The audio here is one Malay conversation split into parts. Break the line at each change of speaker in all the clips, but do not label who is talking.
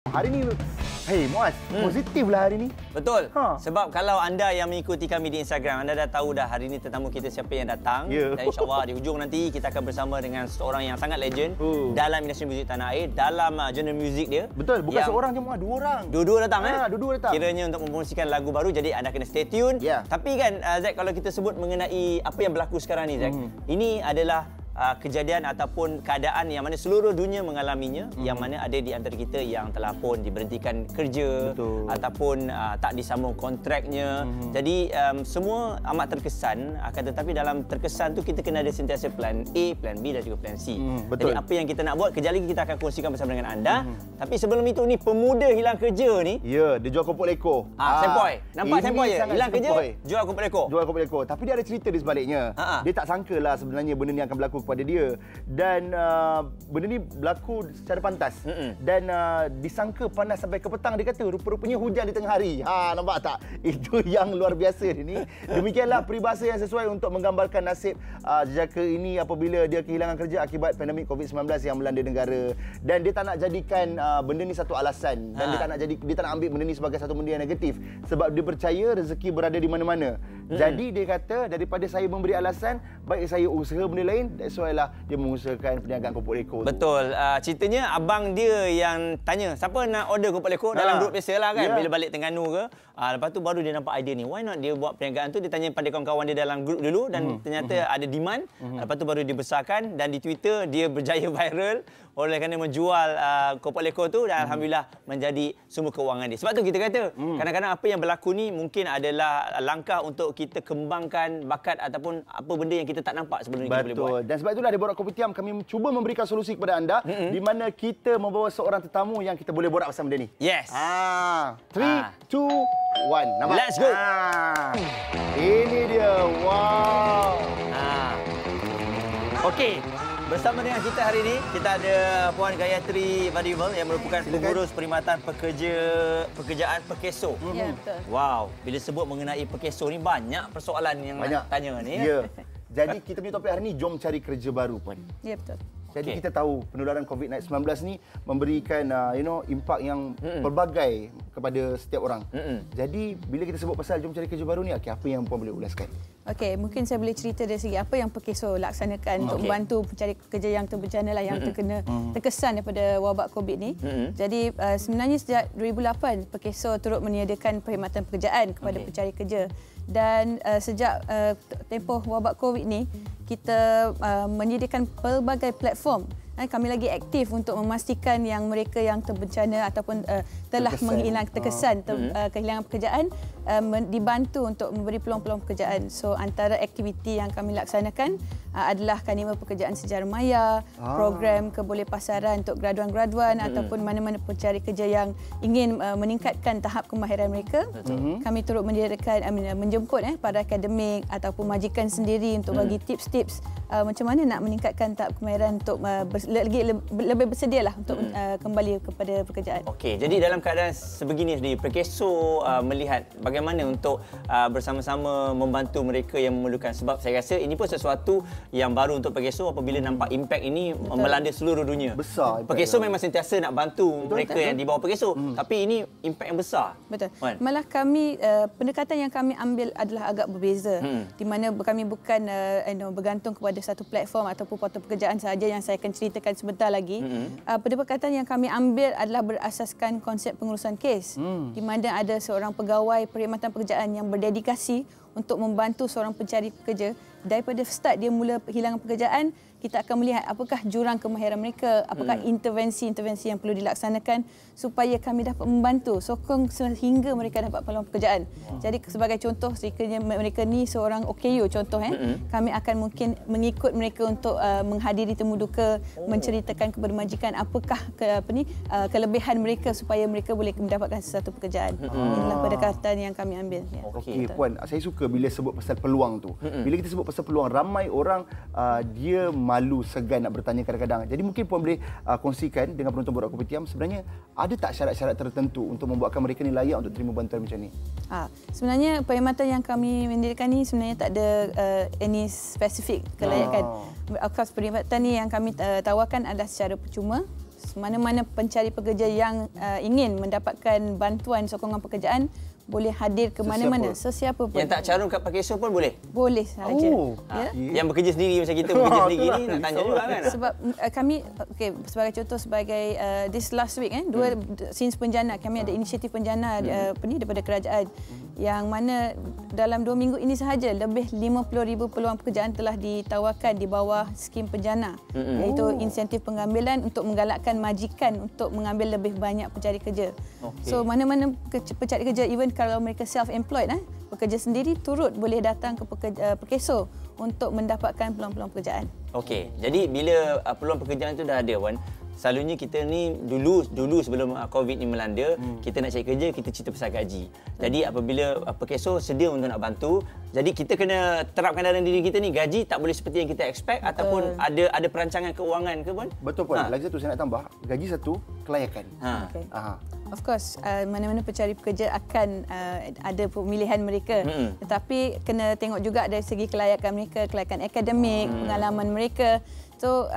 Hari ni, hey Muaz, positif lah hari ni.
Betul. Sebab kalau anda yang mengikuti kami di Instagram, anda dah tahu dah hari ni tetamu kita siapa yang datang. Dan insyaAllah di hujung nanti kita akan bersama dengan seorang yang sangat legend dalam industri muzik tanah air, dalam genre muzik dia.
Betul, bukan seorang je Muaz, dua orang.
Dua-dua datang
Dua-dua datang.
Kiranya untuk mempromosikan lagu baru, jadi anda kena stay tune. Tapi kan Zack, kalau kita sebut mengenai apa yang berlaku sekarang ni Zack, ini adalah kejadian ataupun keadaan yang mana seluruh dunia mengalaminya, yang mana ada di antara kita yang telah pun diberhentikan kerja ataupun tak disambung kontraknya. Jadi semua amat terkesan, akan tetapi dalam terkesan tu kita kena ada sentiasa plan A, plan B dan juga plan C. Jadi apa yang kita nak buat, kejap lagi kita akan kongsikan bersama dengan anda. Tapi sebelum itu ni, pemuda hilang kerja ni.
Ya, dia jual kopok leko.
Sempoi. Nampak sempoi je. Hilang kerja, jual kopok leko.
Jual kopok leko. Tapi dia ada cerita di sebaliknya. Dia tak sangkalah sebenarnya benda ni akan berlaku kepada dia, dan benda ni berlaku secara pantas dan disangka panas sampai ke petang. Dia kata rupa-rupanya hujan di tengah hari. Nampak tak? Itu yang luar biasa ni. Demikianlah peribahasa yang sesuai untuk menggambarkan nasib jejaka ini apabila dia kehilangan kerja akibat pandemik COVID-19 yang melanda negara. Dan dia tak nak jadikan benda ni satu alasan, dan dia tak nak ambil benda ni sebagai satu benda yang negatif, sebab dia percaya rezeki berada di mana-mana. Jadi dia kata, daripada saya memberi alasan, baik saya usaha benda lain. That's why lah dia mengusahakan perniagaan kopok leko tu.
Betul. Ceritanya abang dia yang tanya siapa nak order kopok leko dalam grup biasalah kan, bila balik Terengganu ke. Lepas tu baru dia nampak idea ni. Why not dia buat perniagaan tu, dia tanya pada kawan-kawan dia dalam grup dulu, dan ternyata ada demand. Lepas tu baru dibesarkan, dan di Twitter dia berjaya viral oleh kerana menjual kopok leko tu, dan alhamdulillah menjadi sumber kewangan dia. Sebab tu kita kata kadang-kadang apa yang berlaku ni mungkin adalah langkah untuk kita kembangkan bakat ataupun apa benda yang kita tak nampak sebelum ni kita boleh buat.
Dan sebab itulah di Borak Kopitiam kami cuba memberikan solusi kepada anda, di mana kita membawa seorang tetamu yang kita boleh borak bersama dia ni.
Yes.
3, 2, 1. Nampak?
Let's go.
Ini dia. Wow.
Okey. Bersama dengan kita hari ini, kita ada Puan Gayatri Vadivul yang merupakan pengurus Perkhidmatan Pekerjaan Pekeso.
Ya, betul.
Wow, bila sebut mengenai Pekeso ni banyak persoalan yang nak tanya ni.
Ya. Jadi kita punya topik hari ni, jom cari kerja baru, Puan.
Ya, betul.
Jadi kita tahu penularan COVID-19 ni memberikan impak yang pelbagai kepada setiap orang. Jadi bila kita sebut pasal jom cari kerja baru ni, apa yang Puan boleh ulaskan?
Okey, mungkin saya boleh cerita dari segi apa yang Pekeso laksanakan untuk membantu pencari kerja yang terbencana lah, yang terkesan daripada wabak COVID ni. Jadi sebenarnya sejak 2008 Pekeso turut menyediakan perkhidmatan pekerjaan kepada pencari kerja. Dan sejak tempoh wabak COVID ni, kita menyediakan pelbagai platform. Kami lagi aktif untuk memastikan yang mereka yang terbencana ataupun telah terkesan kehilangan pekerjaan dibantu untuk memberi peluang-peluang pekerjaan. So antara aktiviti yang kami laksanakan adalah Kanima Pekerjaan Sejarah Maya, program kebolehpasaran untuk graduan-graduan ataupun mana-mana pencari kerja yang ingin meningkatkan tahap kemahiran mereka. Kami turut menyediakan menjemput para akademik ataupun majikan sendiri untuk bagi tips-tips macam mana nak meningkatkan tahap kemahiran untuk lebih bersedialah untuk kembali kepada pekerjaan.
Okey, jadi dalam keadaan sebegini sendiri, Pekeso melihat bagaimana untuk bersama-sama membantu mereka yang memerlukan, sebab saya rasa ini pun sesuatu yang baru untuk Pekeso apabila nampak impak ini melanda seluruh dunia.
Besar.
Pekeso memang sentiasa nak bantu mereka yang di bawah Pekeso, tapi ini impak yang besar.
Betul. Malah kami pendekatan yang kami ambil adalah agak berbeza, di mana kami bukan bergantung kepada satu platform ataupun portal pekerjaan sahaja yang saya akan ceritakan sebentar lagi. Pendekatan yang kami ambil adalah berasaskan konsep pengurusan kes, di mana ada seorang pegawai perkhidmatan pekerjaan yang berdedikasi untuk membantu seorang pencari pekerja. Daripada start dia mula kehilangan pekerjaan, kita akan melihat apakah jurang kemahiran mereka, apakah intervensi-intervensi yang perlu dilaksanakan supaya kami dapat membantu, sokong sehingga mereka dapat peluang pekerjaan. Jadi sebagai contoh, sekiranya mereka ni seorang OKU contoh, kami akan mungkin mengikut mereka untuk menghadiri temu duka, menceritakan kepada majikan apakah kelebihan mereka supaya mereka boleh mendapatkan sesuatu pekerjaan. Inilah pendekatan yang kami ambil.
Okey, Puan, saya suka bila sebut pasal peluang tu. Bila kita sebut pasal peluang, ramai orang dia malu, segan nak bertanya kadang-kadang. Jadi mungkin Puan boleh kongsikan dengan penonton Borak Kopitiam, sebenarnya ada tak syarat-syarat tertentu untuk membuatkan mereka ni layak untuk terima bantuan macam ni?
Sebenarnya perkhidmatan yang kami mendirikan ni sebenarnya tak ada any spesifik kelayakan. Of course, perkhidmatan ni yang kami tawarkan adalah secara percuma. mana-mana pencari pekerja yang ingin mendapatkan bantuan sokongan pekerjaan boleh hadir ke mana-mana, sesiapa pun.
Yang tak carum kat Pakeso pun boleh?
Boleh sahaja.
Yang bekerja sendiri macam kita bekerja sendiri ni nak tanya juga kan?
Sebab kami, sebagai contoh, sebagai this last week, since Penjana, kami ada inisiatif Penjana daripada kerajaan, yang mana dalam 2 minggu ini sahaja lebih 50,000 peluang pekerjaan telah ditawarkan di bawah skim Penjana, iaitu insentif pengambilan untuk menggalakkan majikan untuk mengambil lebih banyak pencari kerja. So mana-mana pencari kerja, even kalau mereka self-employed, pekerja sendiri, turut boleh datang ke Pakeso untuk mendapatkan peluang-peluang pekerjaan.
Okey, jadi bila peluang pekerjaan tu dah ada, Wan, selalunya kita ni dulu sebelum COVID ni melanda, kita nak cari kerja, kita cerita pasal gaji. Jadi apabila Pakeso sedia untuk nak bantu, jadi kita kena terapkan dalam diri kita ni, gaji tak boleh seperti yang kita expect. Betul. Ataupun ada perancangan keuangan ke, Puan?
Betul, Puan. Lagi satu saya nak tambah, gaji satu, kelayakan.
Okay. Of course, mana-mana pencari pekerja akan ada pemilihan mereka. Tetapi kena tengok juga dari segi kelayakan mereka, kelayakan akademik, pengalaman mereka. So,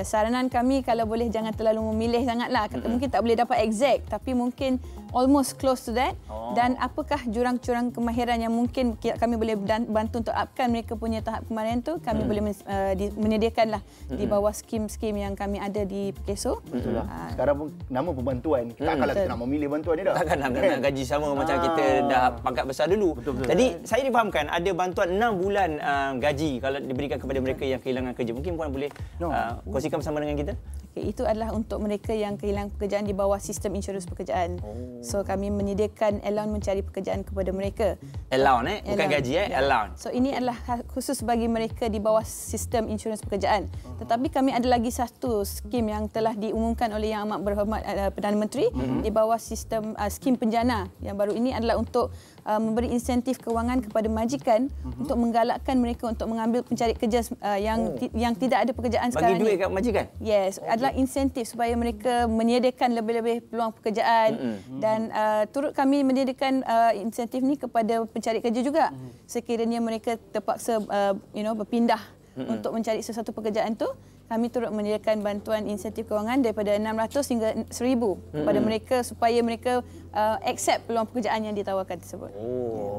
saranan kami kalau boleh jangan terlalu memilih sangatlah. Mungkin tak boleh dapat exact, tapi mungkin almost close to that. Dan apakah jurang-jurang kemahiran yang mungkin kami boleh bantu untuk upkan mereka punya tahap kemahiran tu, kami boleh menyediakanlah di bawah skim-skim yang kami ada di Pakeso.
Betul lah. Sekarang pun nama pembantuan. Takkanlah kita nak memilih bantuan ni dah.
Takkan nak gaji sama macam kita dah pangkat besar dulu.
Betul.
Jadi saya difahamkan ada bantuan 6 bulan gaji kalau diberikan kepada mereka yang kehilangan kerja. Mungkin Puan boleh kongsikan bersama dengan kita?
Okay, itu adalah untuk mereka yang kehilangan pekerjaan di bawah sistem insurans pekerjaan. So kami menyediakan allowance mencari pekerjaan kepada mereka.
Allowance, bukan gaji, allowance.
So ini adalah khusus bagi mereka di bawah sistem insurans pekerjaan. Tetapi kami ada lagi satu skim yang telah diumumkan oleh Yang Amat Berhormat Perdana Menteri di bawah sistem skim Penjana. Yang baru ini adalah untuk memberi insentif kewangan kepada majikan untuk menggalakkan mereka untuk mengambil pencari kerja yang tidak ada pekerjaan sekarang.
Bagi duit kat majikan?
Yes, adalah insentif supaya mereka menyediakan lebih-lebih peluang pekerjaan dan turut kami menyediakan insentif ni kepada pencari kerja juga. Sekiranya mereka terpaksa berpindah untuk mencari sesuatu pekerjaan tu, kami turut menyediakan bantuan insentif kewangan daripada 600 hingga 1,000 kepada mereka supaya mereka accept peluang pekerjaan yang ditawarkan tersebut.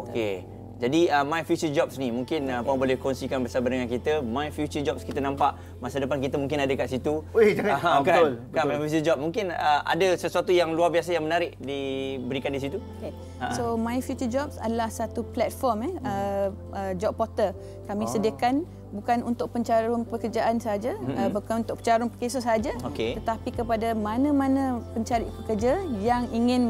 Okey. Jadi My Future Jobs ni mungkin Puan boleh kongsikan bersama dengan kita. My Future Jobs kita nampak masa depan kita mungkin ada kat situ.
Betul.
My Future Jobs mungkin ada sesuatu yang luar biasa yang menarik diberikan di situ.
Okay. So My Future Jobs adalah satu platform job portal. Kami sediakan bukan untuk pencarum pekerjaan saja, bukan untuk pencarum Pakeso saja, tetapi kepada mana-mana pencari pekerja yang ingin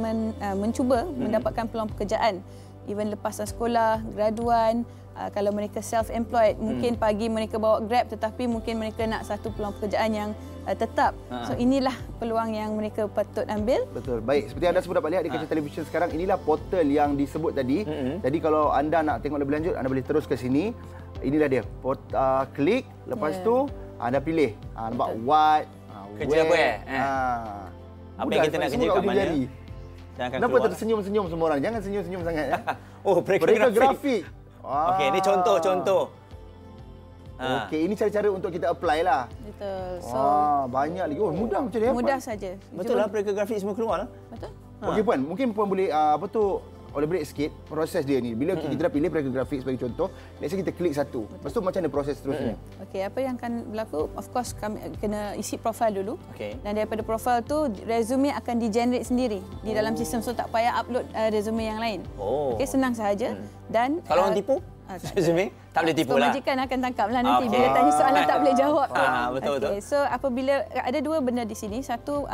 mencuba mendapatkan peluang pekerjaan. Even lepasan sekolah, graduan, kalau mereka self-employed, mungkin pagi mereka bawa Grab tetapi mungkin mereka nak satu peluang pekerjaan yang tetap. So inilah peluang yang mereka patut ambil.
Betul. Baik, seperti anda semua dapat lihat di kaca televisyen sekarang, inilah portal yang disebut tadi. Jadi kalau anda nak tengok lebih lanjut, anda boleh terus ke sini. Inilah dia. Klik, lepas tu anda pilih. Nampak what,
kerja apa apa yang kita nak kerja kat mana?
Kenapa tersenyum-senyum semua orang? Jangan senyum-senyum sangat.
Mereka
grafik.
Okey, ini contoh-contoh.
Okey, ini cara-cara untuk kita apply lah.
Betul.
So, banyak lagi. Mudah macam ni.
Mudah saja.
Betul lah, mereka grafik semua keluar lah.
Betul.
Okey Puan, mungkin Puan boleh elaborate sikit proses dia ni. Bila kita dah pilih peringkat grafik sebagai contoh, let's say kita klik satu. Lepas tu macam mana proses seterusnya?
Okey, apa yang akan berlaku? Of course kami kena isi profil dulu.
Okay.
Dan daripada profil tu resume akan di-generate sendiri di dalam sistem, so tak payah upload resume yang lain. Okey, senang sahaja. Dan
kalau orang tipu resume tak boleh tipu lah.
Majikan akan tangkaplah nanti bila tanya soalan tak boleh jawab.
Betul.
So apabila ada dua benda di sini, satu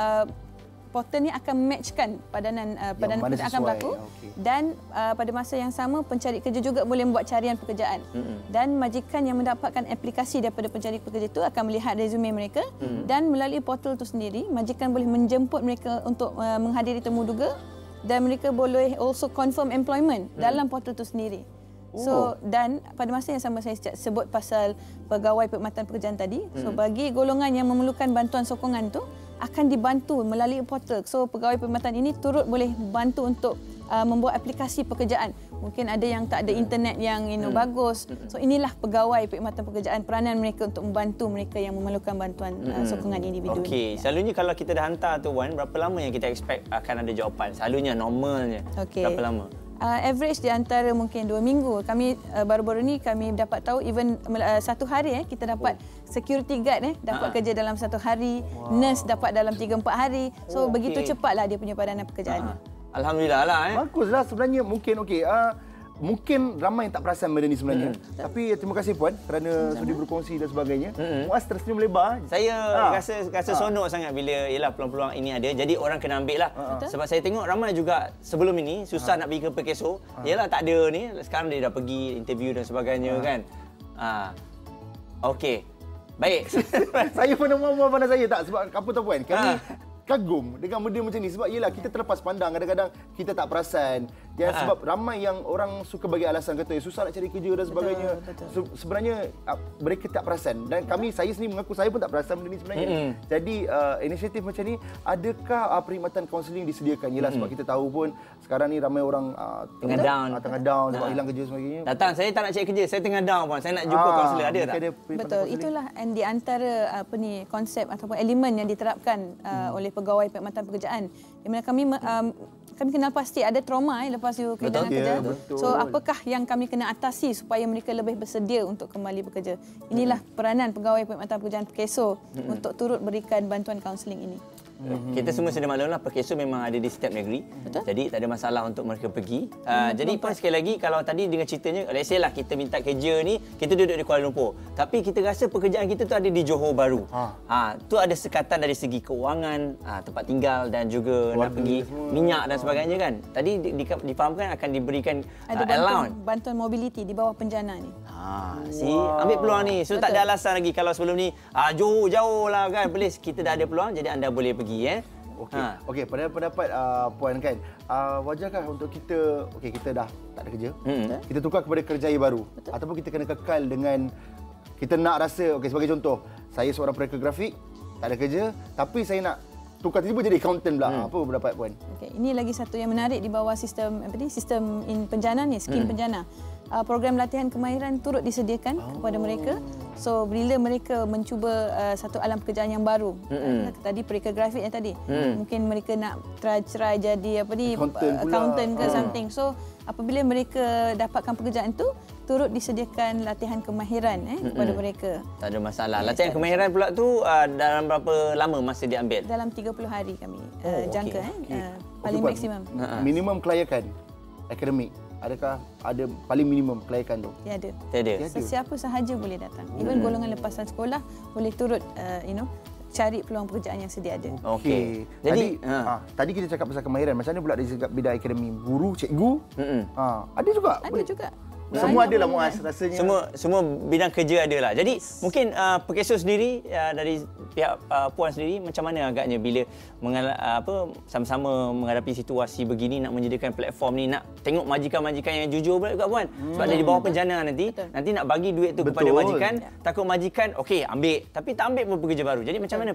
portal ni akan matchkan padanan pekerjaan akan berlaku dan pada masa yang sama pencari kerja juga boleh membuat carian pekerjaan dan majikan yang mendapatkan aplikasi daripada pencari pekerja itu akan melihat resume mereka dan melalui portal itu sendiri majikan boleh menjemput mereka untuk menghadiri temu duga dan mereka boleh also confirm employment dalam portal itu sendiri. So dan pada masa yang sama saya sebut pasal pegawai perkhidmatan pekerjaan tadi. So bagi golongan yang memerlukan bantuan sokongan tu, akan dibantu melalui portal. So pegawai perkhidmatan ini turut boleh bantu untuk membuat aplikasi pekerjaan. Mungkin ada yang tak ada internet yang bagus. So inilah pegawai perkhidmatan pekerjaan, peranan mereka untuk membantu mereka yang memerlukan bantuan sokongan individu.
Okey, selalunya kalau kita dah hantar tu Wan, berapa lama yang kita expect akan ada jawapan? Selalunya normalnya. Berapa lama?
Average di antara mungkin 2 minggu. Kami baru-baru ni kami dapat tahu even 1 hari kita dapat security guard dapat kerja dalam 1 hari, nurse dapat dalam 3-4 hari. So begitu cepatlah dia punya padanan pekerjaan.
Alhamdulillah lah.
Baguslah sebenarnya, mungkin mungkin ramai yang tak perasan benda ni sebenarnya. Tapi terima kasih Puan kerana sudi berkongsi dan sebagainya. Muaz tersenyum lebar.
Saya rasa seronok sangat bila peluang-peluang ini ada. Jadi orang kena ambil lah. Sebab saya tengok ramai juga sebelum ini susah nak pergi ke Pekeso. Tak ada ni. Sekarang dia dah pergi interview dan sebagainya kan. Okey. Baik.
Saya pun mahu pandang saya tak sebab apa tahu Puan? Kami kagum dengan benda macam ni sebab kita terlepas pandang, kadang-kadang kita tak perasan. Dan sebab ramai yang orang suka bagi alasan kata susah nak cari kerja dan sebagainya. Sebenarnya mereka tak perasan dan saya sendiri mengaku saya pun tak perasan benda ni sebenarnya. Jadi inisiatif macam ni, adakah perkhidmatan kaunseling disediakan? Sebab kita tahu pun sekarang ni ramai orang tengah down sebab hilang kerja sebagainya.
Datang, saya tak nak cari kerja, saya tengah down pun. Saya nak jumpa kaunselor, ada tak?
Betul, itulah di antara konsep ataupun elemen yang diterapkan oleh pegawai perkhidmatan pekerjaan. Di mana kami kenal pasti ada trauma lepas kehilangan kerja. So apakah yang kami kena atasi supaya mereka lebih bersedia untuk kembali bekerja. Inilah peranan pegawai perkhidmatan pekerjaan Pekeso untuk turut berikan bantuan kaunseling ini.
Kita semua sedia maklumlah Pekeso memang ada di setiap negeri. Jadi tak ada masalah untuk mereka pergi. Jadi Puan sekali lagi, kalau tadi dengan ceritanya, let's say lah kita minta kerja ni, kita duduk di Kuala Lumpur. Tapi kita rasa pekerjaan kita tu ada di Johor Bahru. Tu ada sekatan dari segi keuangan, tempat tinggal dan juga nak pergi minyak dan sebagainya kan. Tadi difahamkan akan diberikan allowance.
Bantuan mobility di bawah penjana ni.
Ambil peluang ni. So tak ada alasan lagi kalau sebelum ni Johor jauh lah kan. Please, kita dah ada peluang jadi anda boleh pergi.
Okey, pada pendapat Puan kan, wajarkah untuk kita kita dah tak ada kerja, kita tukar kepada kerjaya baru ataupun kita kena kekal dengan kita nak rasa sebagai contoh, saya seorang perakir grafik, tak ada kerja tapi saya nak tukar tiba-tiba jadi accountant pula. Apa pendapat Puan?
Ini lagi satu yang menarik di bawah sistem sistem penjana ni, skim penjana. Program latihan kemahiran turut disediakan kepada mereka. So bila mereka mencuba satu alam pekerjaan yang baru, tadi perakir grafik yang tadi, mungkin mereka nak try jadi accountant ke something. So apabila mereka dapatkan pekerjaan tu, turut disediakan latihan kemahiran kepada mereka.
Tak ada masalah. Latihan kemahiran pula tu dalam berapa lama masa diambil?
Dalam 30 hari kami jangka. Paling maksimum.
Minimum kelayakan akademik. Adakah ada paling minimum kelayakan tu?
Tiada.
Sesiapa
sahaja boleh datang. Even golongan lepasan sekolah boleh turut cari peluang pekerjaan yang sedia ada.
Okey. Jadi tadi kita cakap pasal kemahiran. Macam mana pula dari bidang akademi? Guru, cikgu? Ada juga?
Ada juga.
Semua adalah Muaz rasanya.
Semua bidang kerja adalah. Jadi mungkin Pekeso sendiri dari pihak Puan sendiri macam mana agaknya bila sama-sama menghadapi situasi begini, nak menyediakan platform ni, nak tengok majikan-majikan yang jujur pula juga Puan. Sebab dia di bawah penjana nanti nak bagi duit tu kepada majikan, takut majikan okey ambil tapi tak ambil pun pekerja baru. Jadi macam mana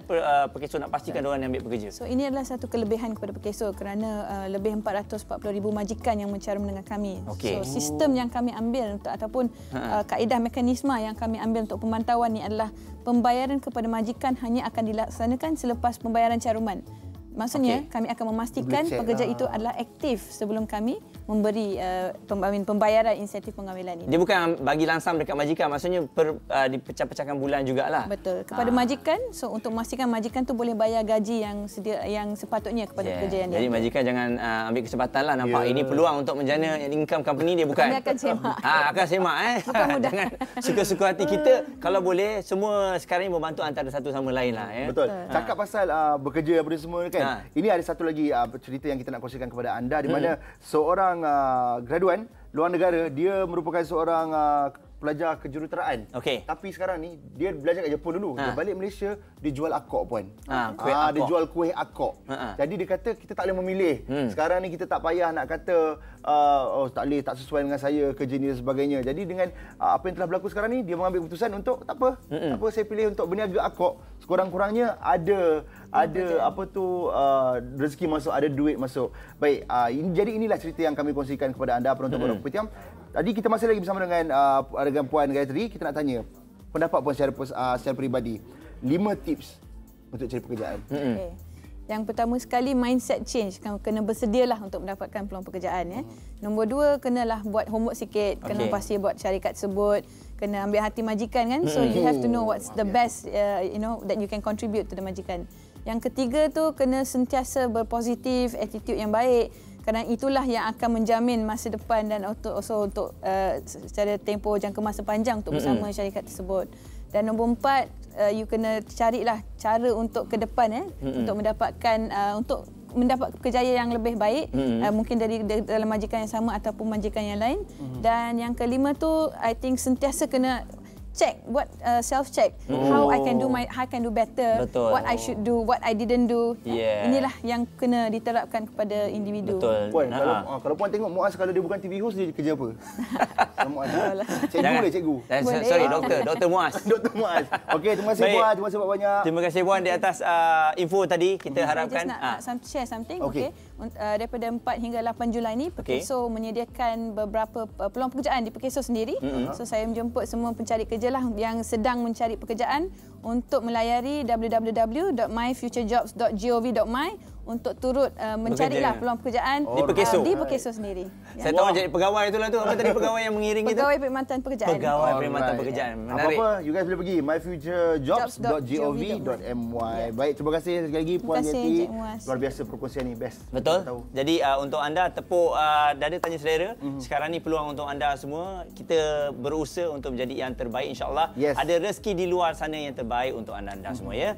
Pekeso nak pastikan orang yang ambil pekerja?
So ini adalah satu kelebihan kepada Pekeso kerana lebih 440,000 majikan yang mencara dengan kami. So sistem yang kami ambil ataupun kaedah mekanisme yang kami ambil untuk pemantauan ni adalah pembayaran kepada majikan hanya akan dilaksanakan selepas pembayaran caruman. Maksudnya kami akan memastikan pekerja itu adalah aktif sebelum kami memberi pembayaran insentif pengambilan ini.
Dia bukan bagi langsam dekat majikan, maksudnya dipecah-pecahkan bulan jugalah.
Betul. Kepada majikan, so untuk memastikan majikan tu boleh bayar gaji yang sepatutnya kepada pekerja yang dia.
Jadi majikan jangan ambil kesempatan lah nampak ini peluang untuk menjana income company dia, bukan.
Kami akan semak.
Akan semak
Bukan mudah.
Jangan suka-suka hati kita. Kalau boleh semua sekarang ini membantu antara satu sama lain lah.
Betul. Cakap pasal bekerja apa semua kan. Ini ada satu lagi cerita yang kita nak kongsikan kepada anda di mana seorang graduan luar negara, dia merupakan seorang pelajar kejuruteraan. Tapi sekarang ni dia belajar kat Jepun dulu. Dia balik Malaysia, dia jual akok puan. Dia jual kuih akok. Jadi dia kata kita tak boleh memilih. Sekarang ni kita tak payah nak kata oh tak boleh, tak sesuai dengan saya kerja ni dan sebagainya. Jadi dengan apa yang telah berlaku sekarang ni, dia mengambil keputusan untuk tak apa. Tak apa, saya pilih untuk berniaga akok. Sekurang-kurangnya ada apa tu rezeki masuk, ada duit masuk. Baik, jadi inilah cerita yang kami kongsikan kepada anda penonton Borak Kopitiam. Tadi kita masih lagi bersama dengan Puan Gayatri. Kita nak tanya pendapat Puan secara peribadi. 5 tips untuk cari pekerjaan.
Yang pertama sekali, mindset change. Kena bersedialah untuk mendapatkan peluang pekerjaan. Nombor 2, kenalah buat homework sikit. Kena pasti buat syarikat tersebut. Kena ambil hati majikan kan. So you have to know what's the best that you can contribute to the majikan. Yang ketiga tu, kena sentiasa berpositif, attitude yang baik. Kerana itulah yang akan menjamin masa depan dan also untuk secara tempoh jangka masa panjang untuk bersama syarikat tersebut. Dan nombor 4, you kena carilah cara untuk ke depan untuk mendapat kejayaan yang lebih baik, mungkin dari dalam majikan yang sama ataupun majikan yang lain. Dan yang kelima tu, I think sentiasa kena check, buat self check, how I can do better, what I should do, what I didn't do. Inilah yang kena diterapkan kepada individu.
Puan, kalau Puan tengok Muaz, kalau dia bukan TV host, dia kerja apa? Muaz. Cikgu.
Sorry, Dr. Muaz.
Dr. Muaz. Okey, terima kasih Puan, terima kasih banyak.
Terima kasih Puan di atas info tadi. Kita harapkan
nak share something. Daripada 4 hingga 8 Julai ni, Pekeso menyediakan beberapa peluang pekerjaan di Pekeso sendiri. So saya menjemput semua pencari kerja yang sedang mencari pekerjaan untuk melayari www.myfuturejobs.gov.my untuk turut mencarilah peluang pekerjaan di Pekeso sendiri.
Saya tahu jadi pegawai itulah tu. Apa tadi pegawai yang mengiring itu?
Pegawai perkhidmatan pekerjaan.
Pegawai perkhidmatan pekerjaan. Menarik.
Apa-apa, you guys boleh pergi myfuturejobs.gov.my. Baik, terima kasih sekali lagi Puan Gayatri. Luar biasa perkongsian ni, best.
Betul. Jadi untuk anda tepuk dada tanya selera. Sekarang ni peluang untuk anda semua. Kita berusaha untuk menjadi yang terbaik, insya-Allah. Ada rezeki di luar sana yang terbaik untuk anda semua ya.